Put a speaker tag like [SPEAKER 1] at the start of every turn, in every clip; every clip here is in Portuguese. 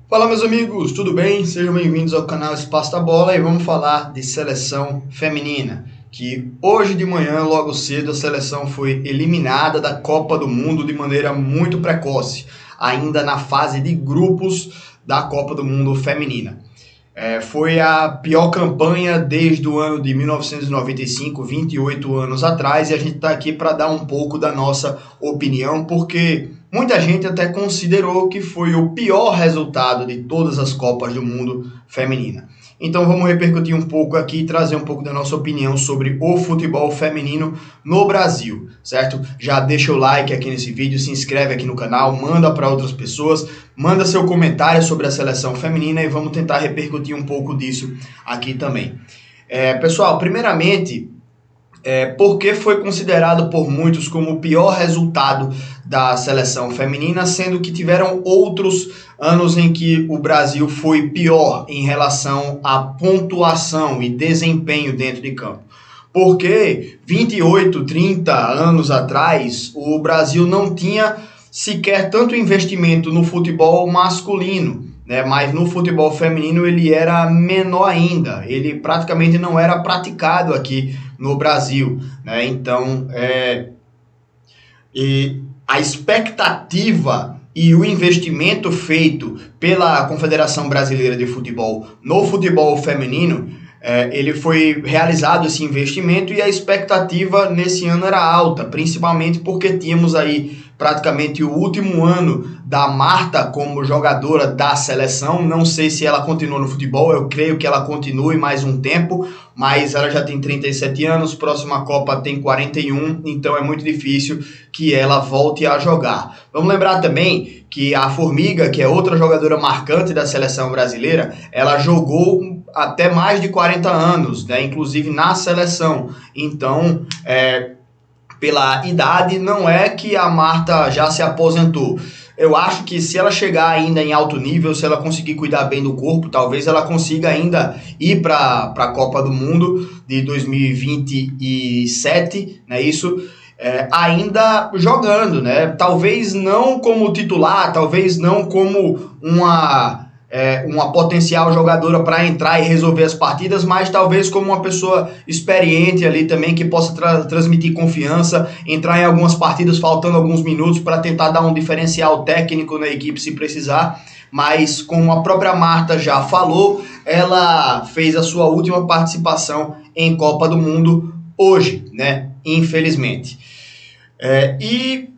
[SPEAKER 1] Fala, meus amigos, tudo bem? Sejam bem-vindos ao canal Espaço da Bola e vamos falar de seleção feminina, que hoje de manhã, logo cedo, a seleção foi eliminada da Copa do Mundo de maneira muito precoce, ainda na fase de grupos da Copa do Mundo feminina. Foi a pior campanha desde o ano de 1995, 28 anos atrás, e a gente está aqui para dar um pouco da nossa opinião, porque muita gente até considerou que foi o pior resultado de todas as Copas do Mundo feminina. Então vamos repercutir um pouco aqui e trazer um pouco da nossa opinião sobre o futebol feminino no Brasil, certo? Já deixa o like aqui nesse vídeo, se inscreve aqui no canal, manda para outras pessoas, manda seu comentário sobre a seleção feminina e vamos tentar repercutir um pouco disso aqui também. Pessoal, primeiramente, porque foi considerado por muitos como o pior resultado da seleção feminina, sendo que tiveram outros anos em que o Brasil foi pior em relação à pontuação e desempenho dentro de campo. Porque 28, 30 anos atrás, o Brasil não tinha sequer tanto investimento no futebol masculino, né? Mas no futebol feminino ele era menor ainda, ele praticamente não era praticado aqui no Brasil, né? Então, e a expectativa e o investimento feito pela Confederação Brasileira de Futebol no futebol feminino, ele foi realizado esse investimento e a expectativa nesse ano era alta, principalmente porque tínhamos aí praticamente o último ano da Marta como jogadora da seleção. Não sei se ela continua no futebol, eu creio que ela continue mais um tempo, mas ela já tem 37 anos, próxima Copa tem 41, então é muito difícil que ela volte a jogar. Vamos lembrar também que a Formiga, que é outra jogadora marcante da seleção brasileira, ela jogou até mais de 40 anos, né? Inclusive na seleção. Então, pela idade, não é que a Marta já se aposentou. Eu acho que se ela chegar ainda em alto nível, se ela conseguir cuidar bem do corpo, talvez ela consiga ainda ir para a Copa do Mundo de 2027, né? Isso ainda jogando, né? Talvez não como titular, talvez não como uma potencial jogadora para entrar e resolver as partidas, mas talvez como uma pessoa experiente ali também, que possa transmitir confiança, entrar em algumas partidas faltando alguns minutos para tentar dar um diferencial técnico na equipe se precisar. Mas como a própria Marta já falou, ela fez a sua última participação em Copa do Mundo hoje, né? Infelizmente. E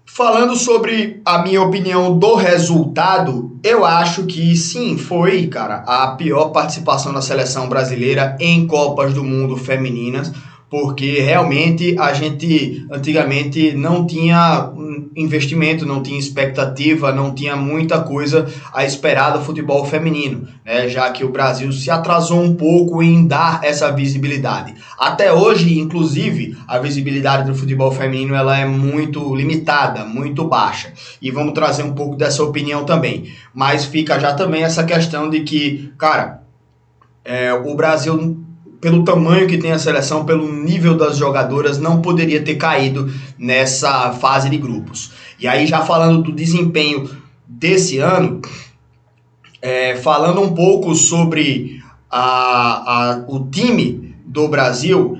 [SPEAKER 1] falando sobre a minha opinião do resultado, eu acho que sim, foi, cara, a pior participação da seleção brasileira em Copas do Mundo femininas, porque realmente a gente antigamente não tinha investimento, não tinha expectativa, não tinha muita coisa a esperar do futebol feminino, né? Já que o Brasil se atrasou um pouco em dar essa visibilidade. Até hoje, inclusive, a visibilidade do futebol feminino ela é muito limitada, muito baixa. E vamos trazer um pouco dessa opinião também. Mas fica já também essa questão de que, cara, o Brasil, pelo tamanho que tem a seleção, pelo nível das jogadoras, não poderia ter caído nessa fase de grupos. E aí, já falando do desempenho desse ano, falando um pouco sobre o time do Brasil,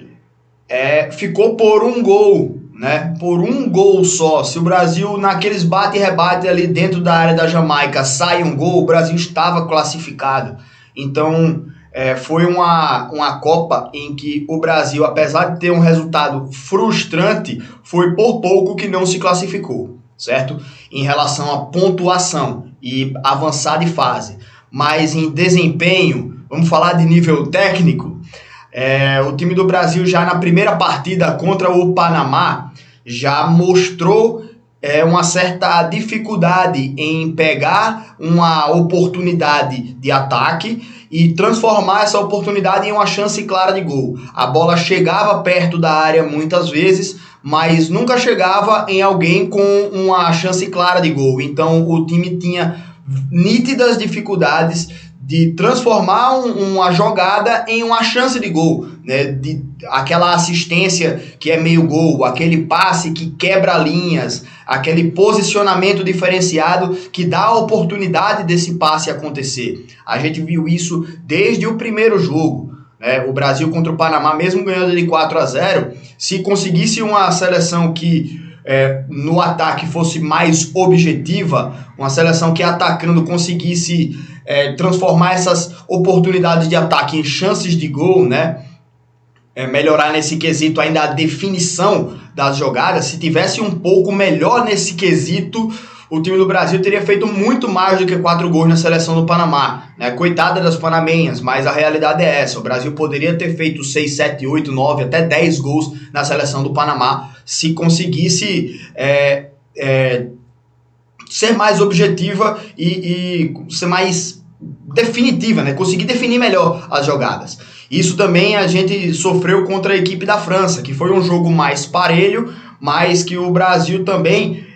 [SPEAKER 1] ficou por um gol, né? Por um gol só. Se o Brasil, naqueles bate e rebate ali dentro da área da Jamaica, sai um gol, o Brasil estava classificado. Então, foi uma Copa em que o Brasil, apesar de ter um resultado frustrante, foi por pouco que não se classificou, certo? Em relação à pontuação e avançar de fase. Mas em desempenho, vamos falar de nível técnico, o time do Brasil já na primeira partida contra o Panamá já mostrou uma certa dificuldade em pegar uma oportunidade de ataque e transformar essa oportunidade em uma chance clara de gol. A bola chegava perto da área muitas vezes, mas nunca chegava em alguém com uma chance clara de gol. Então o time tinha nítidas dificuldades de transformar uma jogada em uma chance de gol, né? Aquela assistência que é meio gol, aquele passe que quebra linhas, aquele posicionamento diferenciado que dá a oportunidade desse passe acontecer. A gente viu isso desde o primeiro jogo. O Brasil contra o Panamá, mesmo ganhando de 4-0, se conseguisse uma seleção que no ataque fosse mais objetiva, uma seleção que atacando conseguisse transformar essas oportunidades de ataque em chances de gol, né? Melhorar nesse quesito ainda a definição das jogadas, se tivesse um pouco melhor nesse quesito, o time do Brasil teria feito muito mais do que 4 gols na seleção do Panamá, né? Coitada das panamenhas, mas a realidade é essa. O Brasil poderia ter feito 6, 7, 8, 9, até 10 gols na seleção do Panamá se conseguisse ser mais objetiva e ser mais definitiva, né? Conseguir definir melhor as jogadas. Isso também a gente sofreu contra a equipe da França, que foi um jogo mais parelho, mas que o Brasil também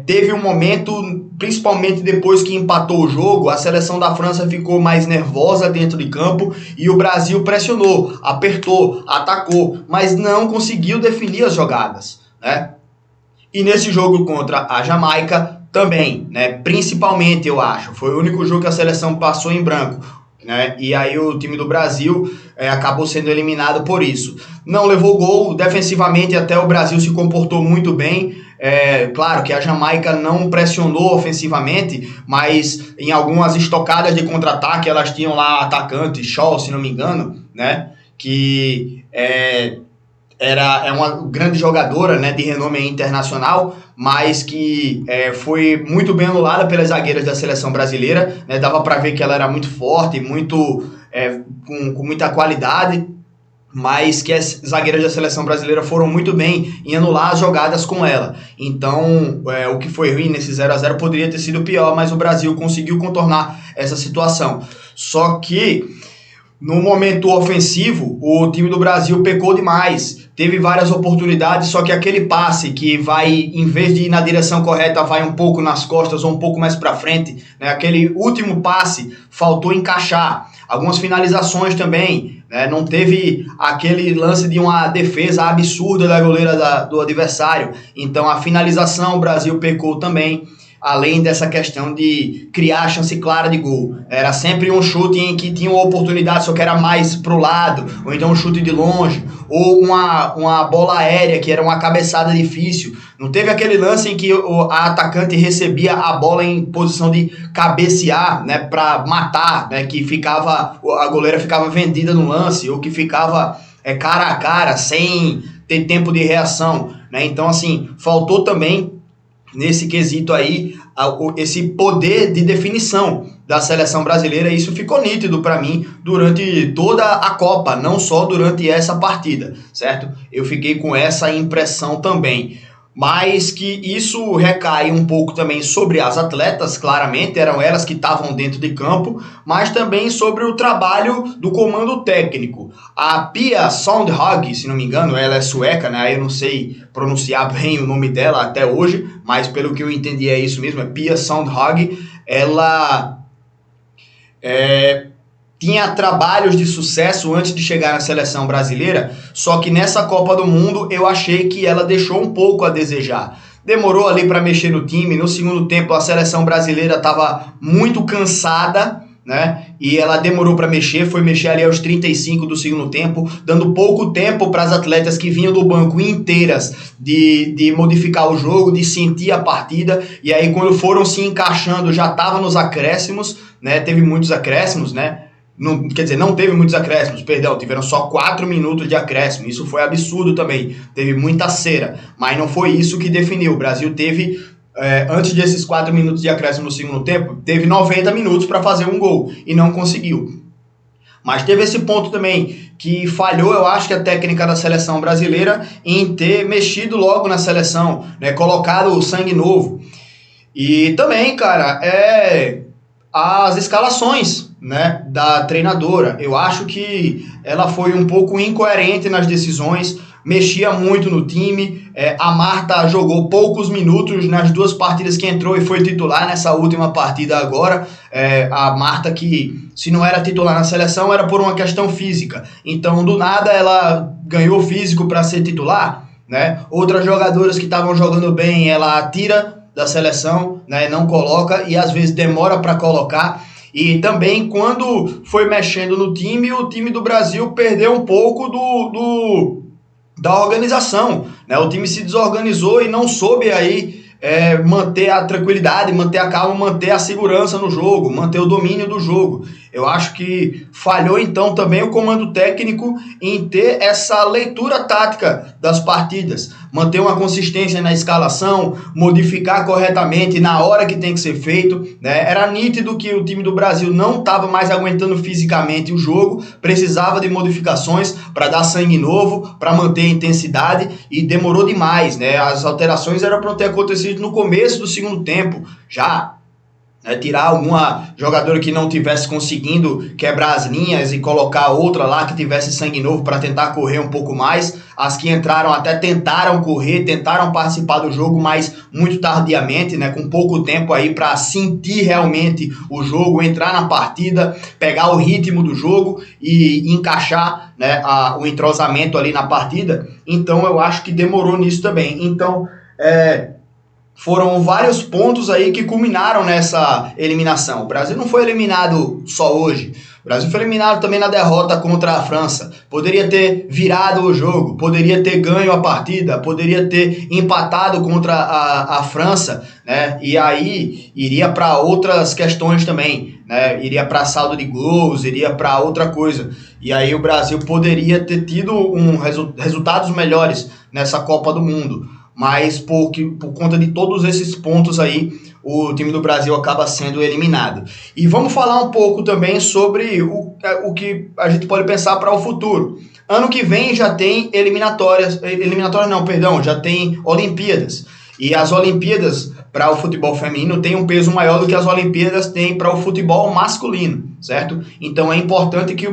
[SPEAKER 1] teve um momento, principalmente depois que empatou o jogo, a seleção da França ficou mais nervosa dentro de campo e o Brasil pressionou, apertou, atacou, mas não conseguiu definir as jogadas, né? E nesse jogo contra a Jamaica também, né? Principalmente, eu acho, foi o único jogo que a seleção passou em branco, né? E aí o time do Brasil acabou sendo eliminado por isso. Não levou gol, defensivamente até o Brasil se comportou muito bem. Claro que a Jamaica não pressionou ofensivamente, mas em algumas estocadas de contra-ataque elas tinham lá atacante, Shaw, se não me engano, né? Que é uma grande jogadora, né, de renome internacional, mas que foi muito bem anulada pelas zagueiras da seleção brasileira, né? Dava para ver que ela era muito forte, com muita qualidade, mas que as zagueiras da seleção brasileira foram muito bem em anular as jogadas com ela. Então, o que foi ruim nesse 0-0 poderia ter sido pior, mas o Brasil conseguiu contornar essa situação. Só que, no momento ofensivo, o time do Brasil pecou demais. Teve várias oportunidades, só que aquele passe que vai, em vez de ir na direção correta, vai um pouco nas costas ou um pouco mais para frente, né? Aquele último passe faltou encaixar. Algumas finalizações também, né? Não teve aquele lance de uma defesa absurda da goleira do adversário. Então a finalização o Brasil pecou também, além dessa questão de criar chance clara de gol. Era sempre um chute em que tinha uma oportunidade, só que era mais pro lado, ou então um chute de longe, ou uma bola aérea, que era uma cabeçada difícil. Não teve aquele lance em que a atacante recebia a bola em posição de cabecear, né, para matar, né, que a goleira ficava vendida no lance, ou que ficava cara a cara, sem ter tempo de reação, né? Então, assim, faltou também nesse quesito aí, esse poder de definição da seleção brasileira. Isso ficou nítido para mim durante toda a Copa, não só durante essa partida, certo? Eu fiquei com essa impressão também. Mas que isso recai um pouco também sobre as atletas, claramente, eram elas que estavam dentro de campo, mas também sobre o trabalho do comando técnico. A Pia Sundhage, se não me engano, ela é sueca, né? Eu não sei pronunciar bem o nome dela até hoje, mas pelo que eu entendi é isso mesmo, é Pia Sundhage. Ela tinha trabalhos de sucesso antes de chegar na seleção brasileira, só que nessa Copa do Mundo eu achei que ela deixou um pouco a desejar. Demorou ali para mexer no time, no segundo tempo a seleção brasileira estava muito cansada, né? E ela demorou para mexer, foi mexer ali aos 35 do segundo tempo, dando pouco tempo para as atletas que vinham do banco inteiras de modificar o jogo, de sentir a partida, e aí quando foram se encaixando já estava nos acréscimos, né? Teve muitos acréscimos, né? Não teve muitos acréscimos, perdão, tiveram só 4 minutos de acréscimo, isso foi absurdo também, teve muita cera, mas não foi isso que definiu. O Brasil teve, antes desses 4 minutos de acréscimo no segundo tempo, teve 90 minutos para fazer um gol, e não conseguiu. Mas teve esse ponto também, que falhou, eu acho que a técnica da seleção brasileira, em ter mexido logo na seleção, né, colocado o sangue novo. E também, cara, as escalações, né, da treinadora. Eu acho que ela foi um pouco incoerente nas decisões. mexia muito no time. A Marta jogou poucos minutos nas 2 partidas que entrou e foi titular nessa última partida agora. A Marta, que se não era titular na seleção, era por uma questão física. Então, do nada, ela ganhou físico para ser titular, né? Outras jogadoras que estavam jogando bem, ela tira da seleção, né? Não coloca e às vezes demora para colocar. E também quando foi mexendo no time, o time do Brasil perdeu um pouco da organização, né? O time se desorganizou e não soube aí manter a tranquilidade, manter a calma, manter a segurança no jogo, manter o domínio do jogo. Eu acho que falhou então também o comando técnico em ter essa leitura tática das partidas, manter uma consistência na escalação, modificar corretamente na hora que tem que ser feito, né? Era nítido que o time do Brasil não estava mais aguentando fisicamente o jogo, precisava de modificações para dar sangue novo, para manter a intensidade e demorou demais, né? As alterações eram para ter acontecido no começo do segundo tempo, já. Tirar alguma jogadora que não tivesse conseguindo quebrar as linhas e colocar outra lá que tivesse sangue novo para tentar correr um pouco mais. As que entraram até tentaram correr, tentaram participar do jogo, mas muito tardiamente, né, com pouco tempo aí para sentir realmente o jogo, entrar na partida, pegar o ritmo do jogo e encaixar, né, o entrosamento ali na partida. Então eu acho que demorou nisso também. Então foram vários pontos aí que culminaram nessa eliminação. O Brasil não foi eliminado só hoje. O Brasil foi eliminado também na derrota contra a França. Poderia ter virado o jogo, poderia ter ganho a partida, poderia ter empatado contra a França, né? E aí iria para outras questões também, né? Iria para saldo de gols, iria para outra coisa. E aí o Brasil poderia ter tido resultados melhores nessa Copa do Mundo. Mas por conta de todos esses pontos aí, o time do Brasil acaba sendo eliminado. E vamos falar um pouco também sobre o que a gente pode pensar para o futuro. Ano que vem já tem já tem Olimpíadas. E as Olimpíadas para o futebol feminino têm um peso maior do que as Olimpíadas têm para o futebol masculino, certo? Então é importante que o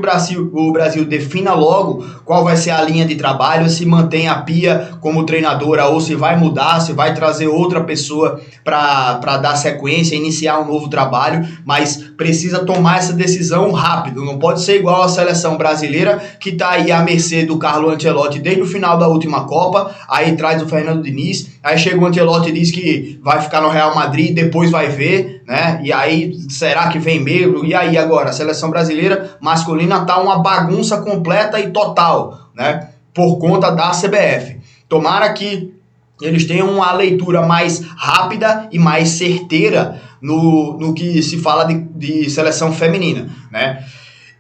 [SPEAKER 1] Brasil defina logo qual vai ser a linha de trabalho, se mantém a Pia como treinadora ou se vai mudar, se vai trazer outra pessoa para dar sequência, iniciar um novo trabalho, mas precisa tomar essa decisão rápido, não pode ser igual a seleção brasileira que está aí à mercê do Carlo Ancelotti desde o final da última Copa, aí traz o Fernando Diniz, aí chega o Ancelotti e diz que vai ficar no Real Madrid, depois vai ver, né? E aí, será que vem mesmo? E aí agora, a seleção brasileira masculina tá uma bagunça completa e total, né? Por conta da CBF. Tomara que eles tenham uma leitura mais rápida e mais certeira no que se fala de seleção feminina, né?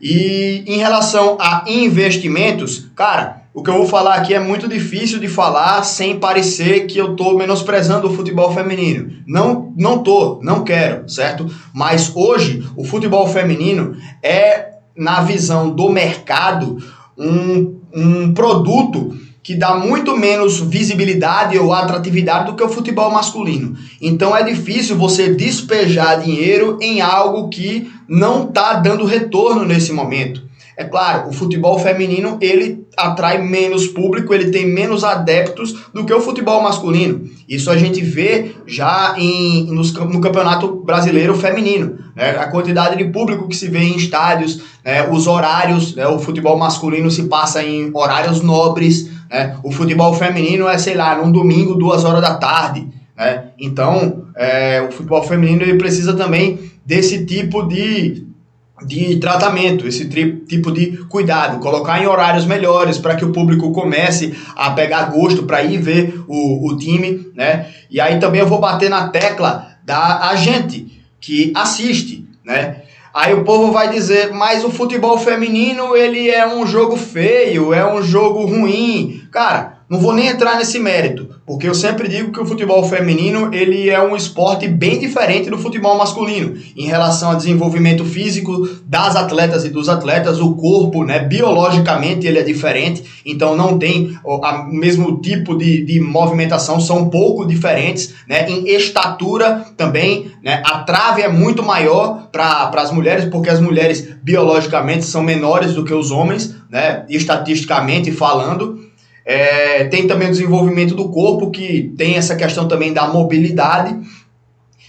[SPEAKER 1] E em relação a investimentos, cara, o que eu vou falar aqui é muito difícil de falar sem parecer que eu tô menosprezando o futebol feminino. Não quero, certo? Mas hoje o futebol feminino é, na visão do mercado, um produto que dá muito menos visibilidade ou atratividade do que o futebol masculino. Então é difícil você despejar dinheiro em algo que não está dando retorno nesse momento. É claro, o futebol feminino ele atrai menos público, ele tem menos adeptos do que o futebol masculino. Isso a gente vê já no Campeonato Brasileiro Feminino, né? A quantidade de público que se vê em estádios, né? Os horários, né? O futebol masculino se passa em horários nobres, né? O futebol feminino é, sei lá, num domingo, 2 horas da tarde, né? Então, o futebol feminino ele precisa também desse tipo de tratamento, esse tipo de cuidado, colocar em horários melhores para que o público comece a pegar gosto para ir ver o time, né? E aí também eu vou bater na tecla da gente que assiste, né? Aí o povo vai dizer, mas o futebol feminino ele é um jogo feio, é um jogo ruim. Cara, não vou nem entrar nesse mérito, porque eu sempre digo que o futebol feminino ele é um esporte bem diferente do futebol masculino, em relação ao desenvolvimento físico das atletas e dos atletas, o corpo, né, biologicamente ele é diferente, então não tem o mesmo tipo de movimentação, são um pouco diferentes, né, em estatura também, né, a trave é muito maior para as mulheres, porque as mulheres biologicamente são menores do que os homens, né, estatisticamente falando. Tem também o desenvolvimento do corpo, que tem essa questão também da mobilidade.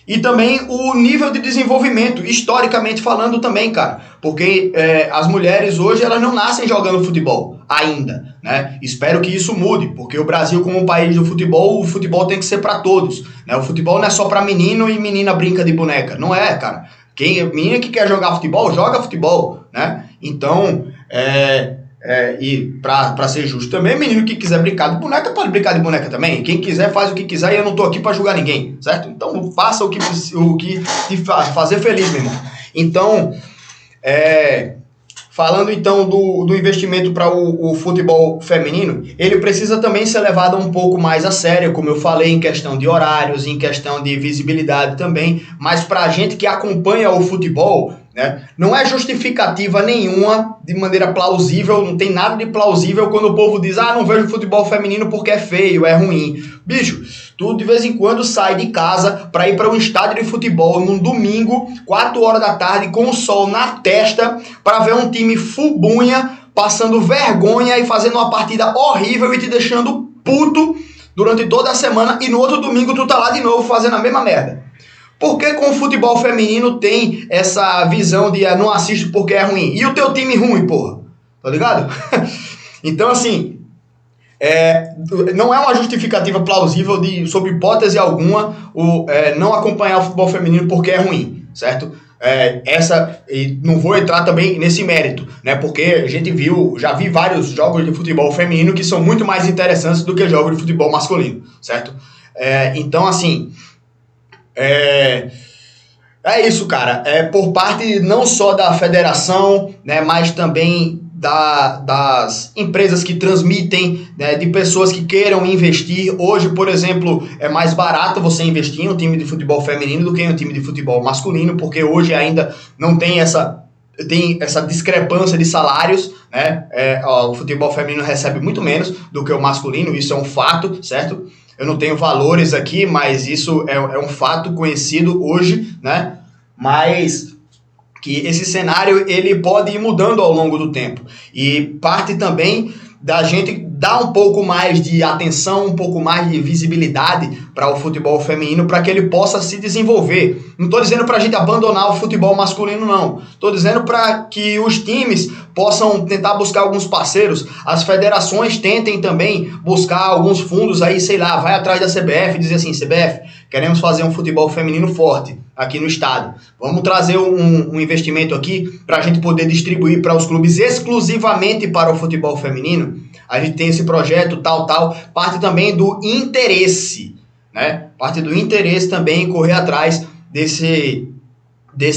[SPEAKER 1] E também o nível de desenvolvimento, historicamente falando também, cara. Porque as mulheres hoje, elas não nascem jogando futebol ainda, né? Espero que isso mude, porque o Brasil, como um país do futebol, o futebol tem que ser para todos, né? O futebol não é só para menino e menina brinca de boneca. Não é, cara. Menina que quer jogar futebol, joga futebol, né? Então, e pra ser justo também, menino que quiser brincar de boneca pode brincar de boneca também. Quem quiser faz o que quiser, e eu não tô aqui pra julgar ninguém, certo? Então faça o que te fazer feliz, meu irmão. Então, falando então do investimento para o futebol feminino, ele precisa também ser levado um pouco mais a sério, como eu falei, em questão de horários, em questão de visibilidade também, mas para a gente que acompanha o futebol, né, não é justificativa nenhuma, de maneira plausível, não tem nada de plausível quando o povo diz, não vejo futebol feminino porque é feio, é ruim. Bicho, tu de vez em quando sai de casa para ir para um estádio de futebol num domingo, 4 horas da tarde, com o sol na testa, para ver um time fubunha, passando vergonha e fazendo uma partida horrível e te deixando puto durante toda a semana, e no outro domingo tu tá lá de novo fazendo a mesma merda. Por que com o futebol feminino tem essa visão de não assisto porque é ruim? E o teu time ruim, porra? Tá ligado? Então, assim, não é uma justificativa plausível sob hipótese alguma, não acompanhar o futebol feminino porque é ruim, certo? E não vou entrar também nesse mérito, né? Porque a gente já vi vários jogos de futebol feminino que são muito mais interessantes do que jogos de futebol masculino, certo? Então, assim, é isso, cara. Por parte não só da federação, né, mas também das empresas que transmitem, né, de pessoas que queiram investir. Hoje, por exemplo, é mais barato você investir em um time de futebol feminino do que em um time de futebol masculino, porque hoje ainda não tem essa discrepância de salários, né? O futebol feminino recebe muito menos do que o masculino, isso é um fato, certo? Eu não tenho valores aqui, mas isso é um fato conhecido hoje, né? Mas que esse cenário ele pode ir mudando ao longo do tempo. E parte também da gente dar um pouco mais de atenção, um pouco mais de visibilidade para o futebol feminino, para que ele possa se desenvolver. Não estou dizendo para a gente abandonar o futebol masculino, não. Estou dizendo para que os times possam tentar buscar alguns parceiros, as federações tentem também buscar alguns fundos aí, sei lá, vai atrás da CBF e dizer assim, CBF, queremos fazer um futebol feminino forte aqui no estado. Vamos trazer um investimento aqui para a gente poder distribuir para os clubes exclusivamente para o futebol feminino. A gente tem esse projeto, tal. Parte também do interesse, né? Parte do interesse também em correr atrás desse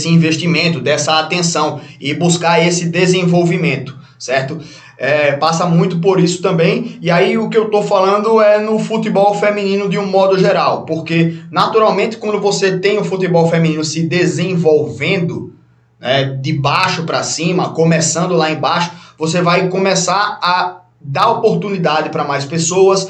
[SPEAKER 1] investimento, dessa atenção e buscar esse desenvolvimento, certo? Passa muito por isso também, e aí o que eu tô falando é no futebol feminino de um modo geral, porque naturalmente quando você tem o futebol feminino se desenvolvendo, né, de baixo para cima, começando lá embaixo, você vai começar a dar oportunidade para mais pessoas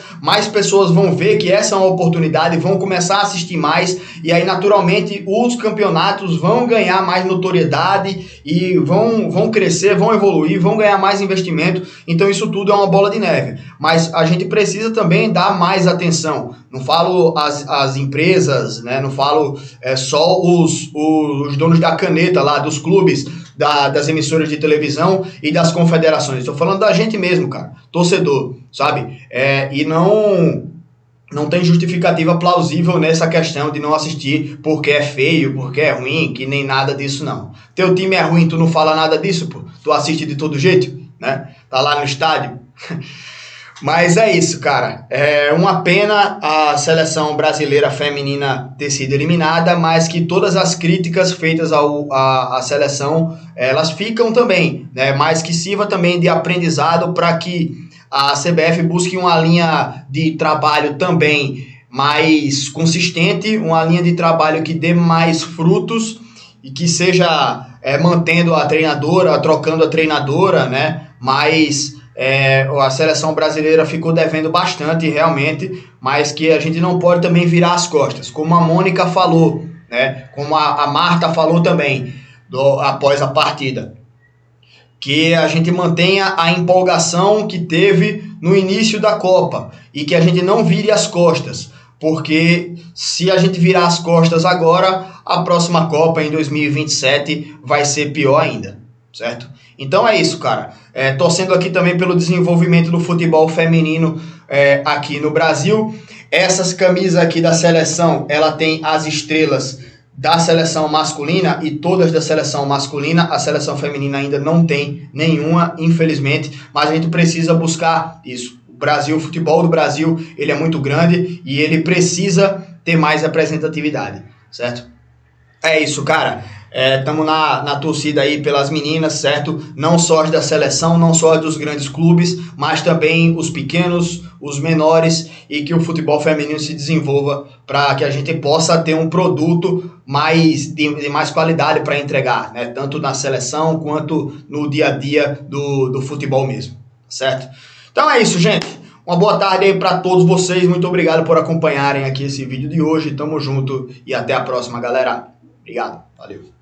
[SPEAKER 1] vão ver que essa é uma oportunidade, vão começar a assistir mais, e aí naturalmente os campeonatos vão ganhar mais notoriedade e vão crescer, vão evoluir, vão ganhar mais investimento. Então isso tudo é uma bola de neve, mas a gente precisa também dar mais atenção. Não falo as empresas, né? Não falo só os donos da caneta lá, dos clubes, das emissoras de televisão e das confederações. Estou falando da gente mesmo, cara, torcedor, sabe? E não tem justificativa plausível nessa questão de não assistir porque é feio, porque é ruim, que nem nada disso, não. Teu time é ruim, tu não fala nada disso, pô. Tu assiste de todo jeito, né? Tá lá no estádio. Mas é isso, cara. É uma pena a seleção brasileira feminina ter sido eliminada, mas que todas as críticas feitas à seleção, elas ficam também, né? Mas que sirva também de aprendizado para que a CBF busque uma linha de trabalho também mais consistente, uma linha de trabalho que dê mais frutos e que seja mantendo a treinadora, trocando a treinadora, né? Mas a seleção brasileira ficou devendo bastante realmente, mas que a gente não pode também virar as costas, como a Mônica falou, né? Como a Marta falou também após a partida, que a gente mantenha a empolgação que teve no início da Copa e que a gente não vire as costas, porque se a gente virar as costas agora, a próxima Copa em 2027 vai ser pior ainda, certo? Então é isso, cara. Torcendo aqui também pelo desenvolvimento do futebol feminino aqui no Brasil. Essas camisas aqui da seleção, ela tem as estrelas da seleção masculina e todas da seleção masculina. A seleção feminina ainda não tem nenhuma, infelizmente, mas a gente precisa buscar isso. O Brasil, o futebol do Brasil, ele é muito grande e ele precisa ter mais representatividade, certo? É isso, cara. Estamos na torcida aí pelas meninas, certo? Não só as da seleção, não só as dos grandes clubes, mas também os pequenos, os menores, e que o futebol feminino se desenvolva para que a gente possa ter um produto de mais qualidade para entregar, né? Tanto na seleção quanto no dia a dia do futebol mesmo, certo? Então é isso, gente. Uma boa tarde aí para todos vocês. Muito obrigado por acompanharem aqui esse vídeo de hoje. Tamo junto e até a próxima, galera. Obrigado. Valeu.